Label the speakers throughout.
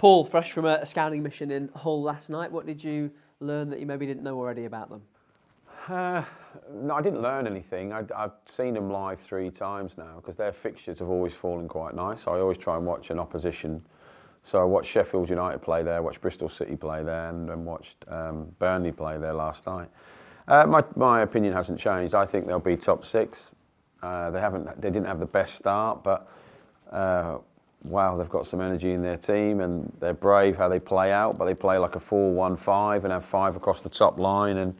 Speaker 1: Paul, fresh from a scouting mission in Hull last night, what did you learn that you maybe didn't know already about them?
Speaker 2: No, I didn't learn anything. I've seen them live 3 times now because their fixtures have always fallen quite nice. So I always try and watch an opposition. So I watched Sheffield United play there, watched Bristol City play there, and then watched Burnley play there last night. My opinion hasn't changed. I think they'll be top 6. They didn't have the best start, but wow, they've got some energy in their team, and they're brave how they play out. But they play like a 4-1-5 and have 5 across the top line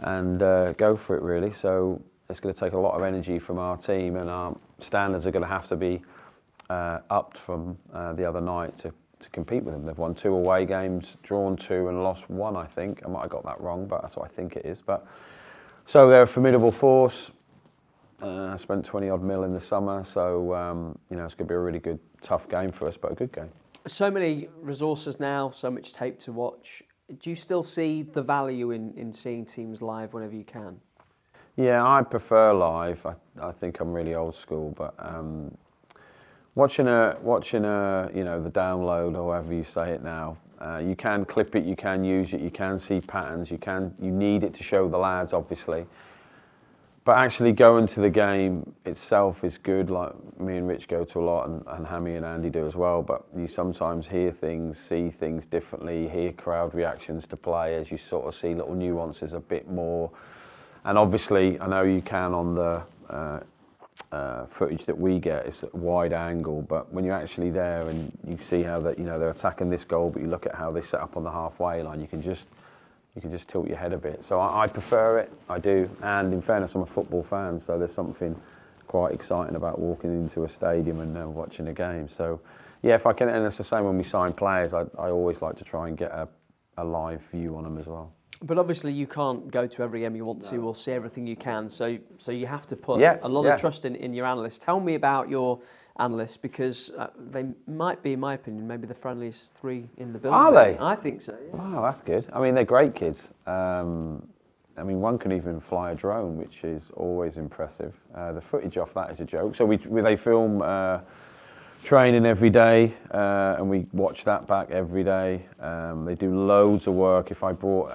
Speaker 2: and go for it really. So it's going to take a lot of energy from our team, and our standards are going to have to be upped from the other night to compete with them. They've won 2 away games, drawn 2 and lost 1, I think. I might have got that wrong, but that's what I think it is. But so they're a formidable force. I spent 20 odd mil in the summer, so you know, it's going to be a really good, tough game for us, but a good game.
Speaker 1: So many resources now, so much tape to watch. Do you still see the value in seeing teams live whenever you can?
Speaker 2: Yeah, I prefer live. I think I'm really old school, but watching a you know, the download or however you say it now, you can clip it, you can use it, you can see patterns, you need it to show the lads, obviously. But actually going to the game itself is good. Like me and Rich go to a lot, and Hammy and Andy do as well. But you sometimes hear things, see things differently, hear crowd reactions to players. You sort of see little nuances a bit more. And obviously, I know you can on the footage that we get, it's at wide angle. But when you're actually there and you see how that, you know, they're attacking this goal, but you look at how they set up on the halfway line, you can just tilt your head a bit. So I prefer it, I do. And in fairness, I'm a football fan, so there's something quite exciting about walking into a stadium and watching a game. So yeah, if I can, and it's the same when we sign players, I always like to try and get a live view on them as well.
Speaker 1: But obviously you can't go to every game you want to or see everything you can, so you have to put a lot of trust in your analysts. Tell me about your analysts, because they might be, in my opinion, maybe the friendliest 3 in the building.
Speaker 2: Are they?
Speaker 1: I think so, yeah.
Speaker 2: Wow, that's good. I mean, they're great kids. I mean, one can even fly a drone, which is always impressive. The footage off that is a joke. So they film training every day, and we watch that back every day. They do loads of work. If I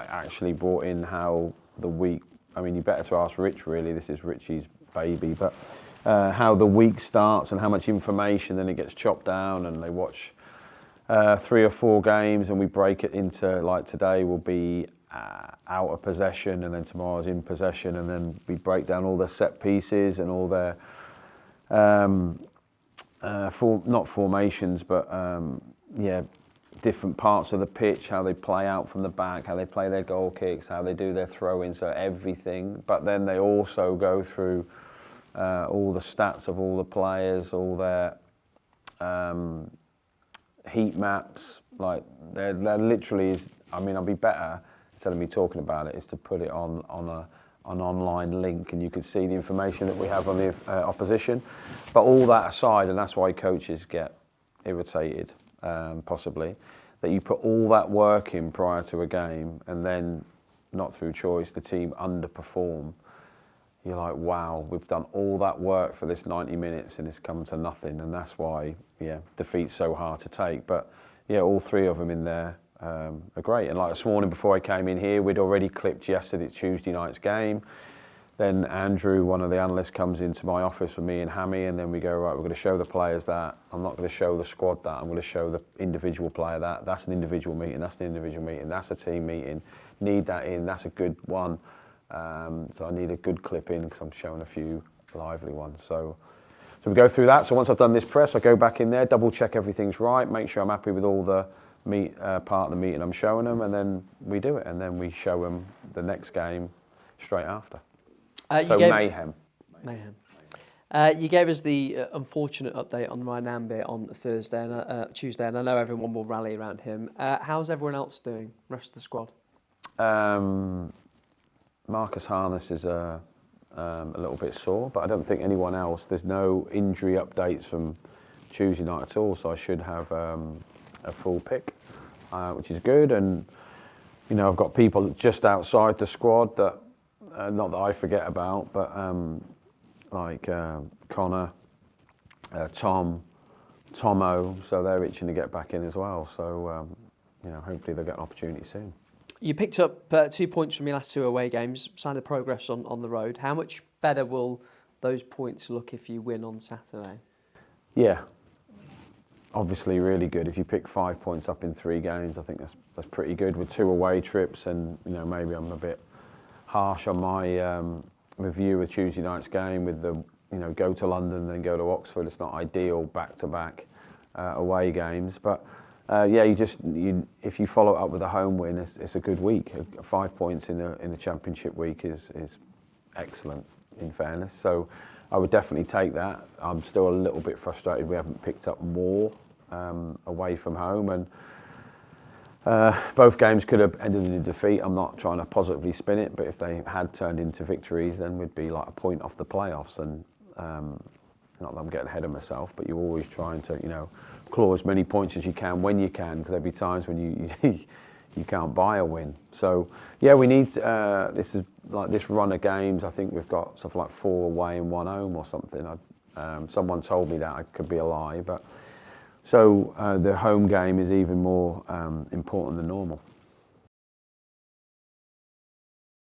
Speaker 2: actually brought in how the week, I mean, you better to ask Rich really, this is Richie's baby, but how the week starts and how much information, then it gets chopped down, and they watch 3 or 4 games, and we break it into, like today will be out of possession, and then tomorrow's in possession, and then we break down all their set pieces and all their not formations, but yeah, different parts of the pitch, how they play out from the back, how they play their goal kicks, how they do their throw-ins, so everything. But then they also go through all the stats of all the players, all their heat maps. Like they're literally, I mean, I'll be better instead of me talking about it, is to put it on an online link, and you can see the information that we have on the opposition. But all that aside, and that's why coaches get irritated, possibly, that you put all that work in prior to a game, and then, not through choice, the team underperform. You're like, wow, we've done all that work for this 90 minutes and it's come to nothing. And that's why, yeah, defeat's so hard to take. But yeah, all 3 of them in there are great. And like this morning before I came in here, we'd already clipped Tuesday night's game. Then Andrew, one of the analysts, comes into my office with me and Hammy, and then we go, right, we're going to show the players that. I'm not going to show the squad that. I'm going to show the individual player that. That's an individual meeting. That's an individual meeting. That's a team meeting. Need that in. That's a good one. So I need a good clip in because I'm showing a few lively ones. So we go through that. So once I've done this press, I go back in there, double check everything's right, make sure I'm happy with all the part of the meeting I'm showing them, and then we do it. And then we show them the next game straight after. Mayhem.
Speaker 1: You gave us the unfortunate update on Ryan Ambit on Tuesday, and I know everyone will rally around him. How's everyone else doing, rest of the squad?
Speaker 2: Marcus Harness is a little bit sore, but I don't think anyone else. There's no injury updates from Tuesday night at all, so I should have a full pick, which is good. And you know, I've got people just outside the squad that not that I forget about, but like Connor, Tom, Tomo, so they're itching to get back in as well. So, hopefully they'll get an opportunity soon.
Speaker 1: You picked up 2 points from your last 2 away games, sign of progress on the road. How much better will those points look if you win on Saturday?
Speaker 2: Yeah, obviously really good. If you pick 5 points up in 3 games, I think that's pretty good with 2 away trips. And maybe I'm a bit harsh on my review of Tuesday night's game with the go to London then go to Oxford. It's not ideal back-to-back away games, but if you follow it up with a home win, it's a good week. 5 points in the Championship week is excellent, in fairness. So I would definitely take that. I'm still a little bit frustrated we haven't picked up more away from home, and both games could have ended in a defeat. I'm not trying to positively spin it, but if they had turned into victories, then we'd be like a point off the playoffs. And not that I'm getting ahead of myself, but you're always trying to claw as many points as you can when you can, because there'll be times when you can't buy a win. So yeah, we need this is like this run of games. I think we've got something like 4 away and 1 home or something. Someone told me that. I could be a lie, but so the home game is even more important than normal.